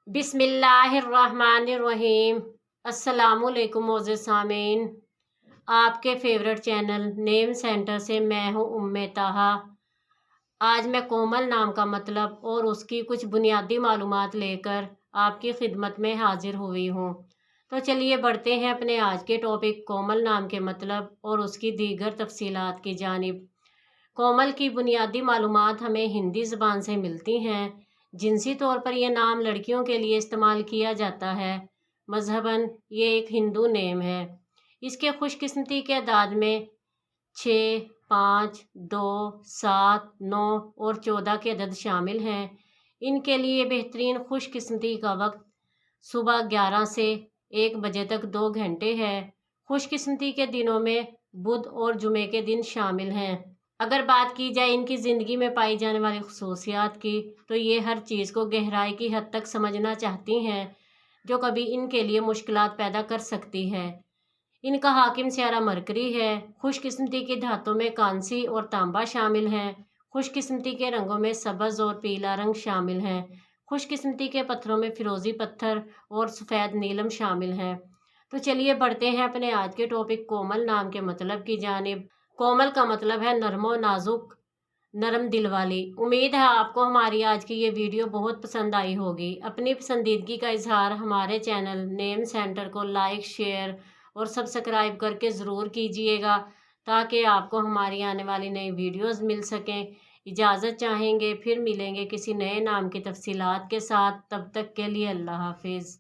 बिस्मिल्लाहिर्रहमानिर्रहीम। अस्सलामुअलैकुम मोअज़्ज़िज़ सामीन, आपके फेवरेट चैनल नेम सेंटर से मैं हूँ उम्मे ताहा। आज मैं कोमल नाम का मतलब और उसकी कुछ बुनियादी मालूमात लेकर आपकी खिदमत में हाजिर हुई हूँ। तो चलिए बढ़ते हैं अपने आज के टॉपिक कोमल नाम के मतलब और उसकी दीगर तफसीलात की जानिब। कोमल की बुनियादी मालूमात हमें हिंदी ज़बान से मिलती हैं। जिनसी तौर पर यह नाम लड़कियों के लिए इस्तेमाल किया जाता है। मजहबन ये एक हिंदू नेम है। इसके खुशकिस्मती के अदाद में 6, 5, 2, 7, 9 और 14 के अदद शामिल हैं। इनके लिए बेहतरीन खुशकिस्मती का वक्त सुबह 11 से 1 बजे तक 2 घंटे है। खुशकिस्मती के दिनों में बुध और जुमे के दिन शामिल हैं। अगर बात की जाए इनकी ज़िंदगी में पाई जाने वाली खसूसियात की, तो ये हर चीज़ को गहराई की हद तक समझना चाहती हैं, जो कभी इनके लिए मुश्किलात पैदा कर सकती है। इनका हाकिम सियारा मरकरी है। खुशकिस्मती की धातों में कांसी और तांबा शामिल हैं। खुशकिस्मती के रंगों में सब्ज़ और पीला रंग शामिल हैं। खुशकिस्मती के पत्थरों में फिरोज़ी पत्थर और सफ़ेद नीलम शामिल हैं। तो चलिए बढ़ते हैं अपने आज के टॉपिक कोमल नाम के मतलब की जानिब। कोमल का मतलब है नरमो नाजुक, नरम दिल वाली। उम्मीद है आपको हमारी आज की ये वीडियो बहुत पसंद आई होगी। अपनी पसंदीदगी का इजहार हमारे चैनल नेम सेंटर को लाइक, शेयर और सब्सक्राइब करके ज़रूर कीजिएगा, ताकि आपको हमारी आने वाली नई वीडियोस मिल सकें। इजाज़त चाहेंगे, फिर मिलेंगे किसी नए नाम की तफसीलात के साथ। तब तक के लिए अल्लाह हाफिज़।